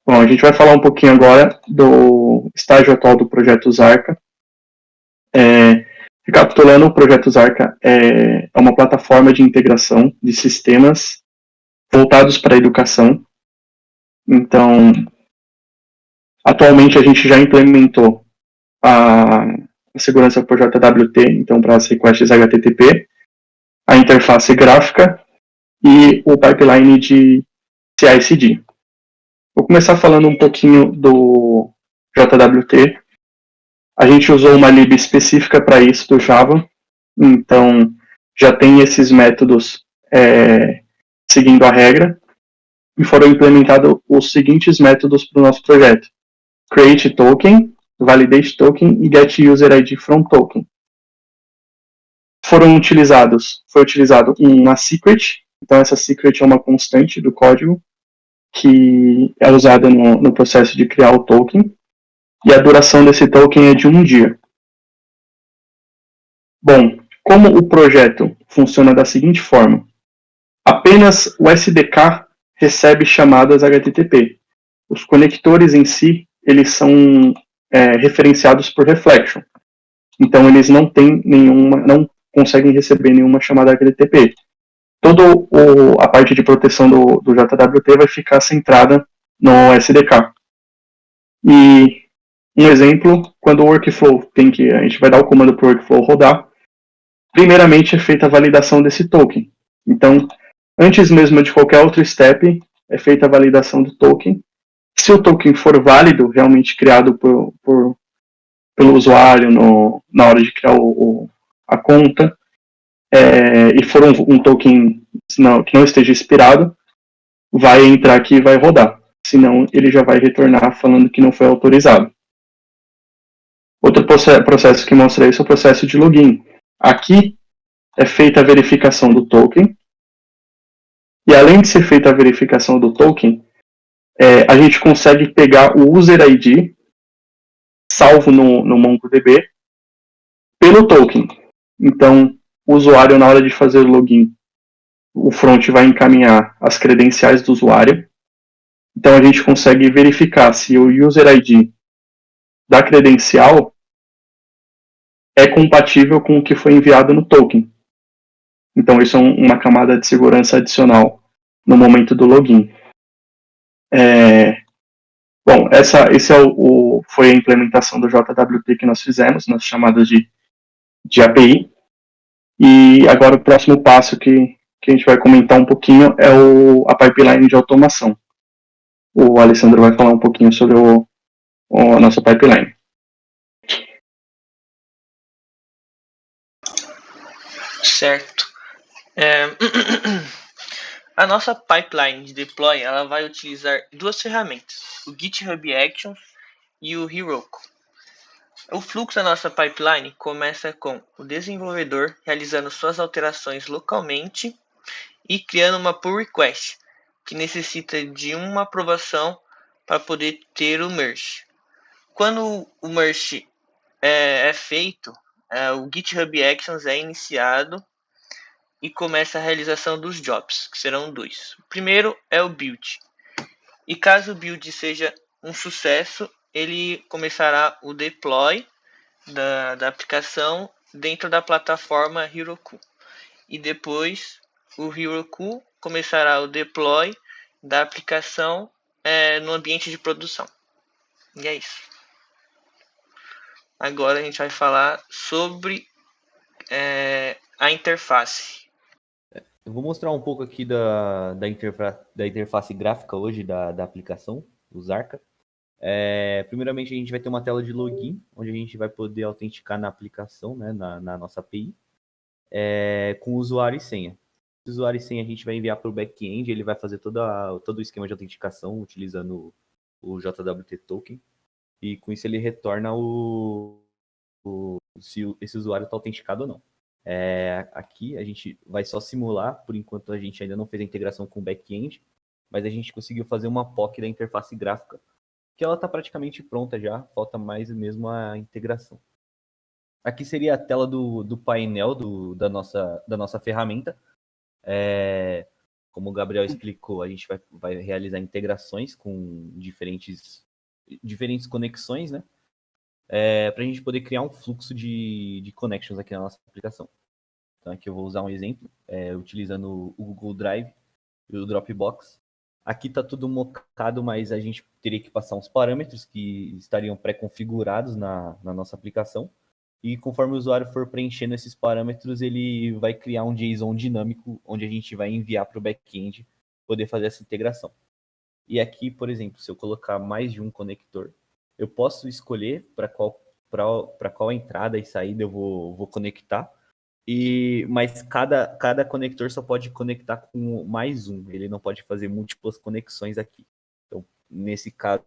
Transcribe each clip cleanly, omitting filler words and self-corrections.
Bom, a gente vai falar um pouquinho agora do estágio atual do projeto Zarca. Recapitulando, o projeto Zarca é uma plataforma de integração de sistemas voltados para a educação. Então, atualmente a gente já implementou a segurança por JWT, então para as requests HTTP, a interface gráfica e o pipeline de CI/CD. Vou começar falando um pouquinho do JWT. A gente usou uma lib específica para isso do Java, então já tem esses métodos seguindo a regra, e foram implementados os seguintes métodos para o nosso projeto: create token, validate token e get user ID from token. Foi utilizado uma secret, então essa secret é uma constante do código que é usada no processo de criar o token, e a duração desse token é de 1 dia. Bom, como o projeto funciona da seguinte forma: apenas o SDK recebe chamadas HTTP. Os conectores em si, eles são referenciados por reflection. Então eles não conseguem receber nenhuma chamada HTTP. Toda a parte de proteção do JWT vai ficar centrada no SDK. E um exemplo, quando o workflow a gente vai dar o comando para o workflow rodar, primeiramente é feita a validação desse token. Então, antes mesmo de qualquer outro step, é feita a validação do token. Se o token for válido, realmente criado pelo usuário na hora de criar a conta, e for um token que não esteja expirado, vai entrar aqui e vai rodar. Senão, ele já vai retornar falando que não foi autorizado. Outro processo que mostra isso é o processo de login. Aqui é feita a verificação do token, e além de ser feita a verificação do token, a gente consegue pegar o user ID salvo no MongoDB pelo token. Então, o usuário, na hora de fazer o login, o front vai encaminhar as credenciais do usuário. Então, a gente consegue verificar se o user ID da credencial é compatível com o que foi enviado no token. Então, isso é uma camada de segurança adicional no momento do login. Bom, foi a implementação do JWT que nós fizemos nas chamadas de API. E agora o próximo passo que a gente vai comentar um pouquinho é a pipeline de automação. O Alessandro vai falar um pouquinho sobre a nossa pipeline. Certo. A nossa pipeline de deploy ela vai utilizar duas ferramentas, o GitHub Actions e o Heroku. O fluxo da nossa pipeline começa com o desenvolvedor realizando suas alterações localmente e criando uma pull request, que necessita de uma aprovação para poder ter o merge. Quando o merge é feito, o GitHub Actions é iniciado e começa a realização dos jobs, que serão 2. O primeiro é o build. E caso o build seja um sucesso, ele começará o deploy da aplicação dentro da plataforma Heroku. E depois o Heroku começará o deploy da aplicação no ambiente de produção. E é isso. Agora a gente vai falar sobre a interface. Eu vou mostrar um pouco aqui da interface gráfica hoje da aplicação, o Zarca. Primeiramente, a gente vai ter uma tela de login, onde a gente vai poder autenticar na aplicação, né, na nossa API, com usuário e senha. O usuário e senha a gente vai enviar para o back-end, ele vai fazer todo o esquema de autenticação utilizando o JWT Token, e com isso ele retorna se esse usuário está autenticado ou não. Aqui a gente vai só simular, por enquanto a gente ainda não fez a integração com o back-end, mas a gente conseguiu fazer uma POC da interface gráfica, que ela está praticamente pronta já, falta mais mesmo a integração. Aqui seria a tela do painel da nossa ferramenta. Como o Gabriel explicou, a gente vai realizar integrações com diferentes conexões, né? Para a gente poder criar um fluxo de connections aqui na nossa aplicação. Então aqui eu vou usar um exemplo, utilizando o Google Drive e o Dropbox. Aqui está tudo mocado, mas a gente teria que passar uns parâmetros que estariam pré-configurados na nossa aplicação. E conforme o usuário for preenchendo esses parâmetros, ele vai criar um JSON dinâmico, onde a gente vai enviar para o back-end poder fazer essa integração. E aqui, por exemplo, se eu colocar mais de um conector, eu posso escolher para qual entrada e saída eu vou conectar. Mas cada conector só pode conectar com mais um. Ele não pode fazer múltiplas conexões aqui. Então, nesse caso,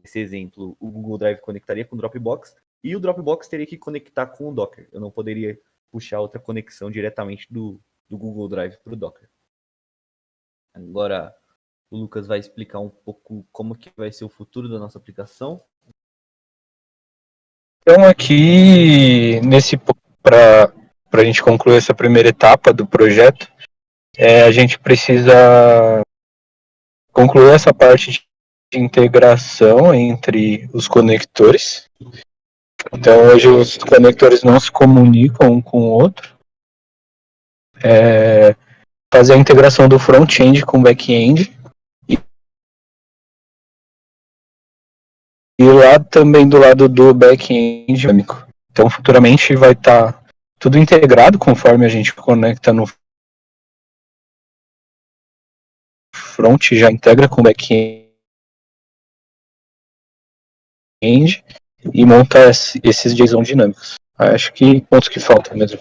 esse exemplo, o Google Drive conectaria com o Dropbox e o Dropbox teria que conectar com o Docker. Eu não poderia puxar outra conexão diretamente do Google Drive para o Docker. Agora, o Lucas vai explicar um pouco como que vai ser o futuro da nossa aplicação. Então, aqui, para a gente concluir essa primeira etapa do projeto, a gente precisa concluir essa parte de integração entre os conectores. Então, hoje os conectores não se comunicam um com o outro. Fazer a integração do front-end com o back-end. E lá também do lado do back-end dinâmico. Então, futuramente vai estar tudo integrado conforme a gente conecta no front, já integra com o back-end e monta esses JSON dinâmicos. Acho que pontos que faltam mesmo.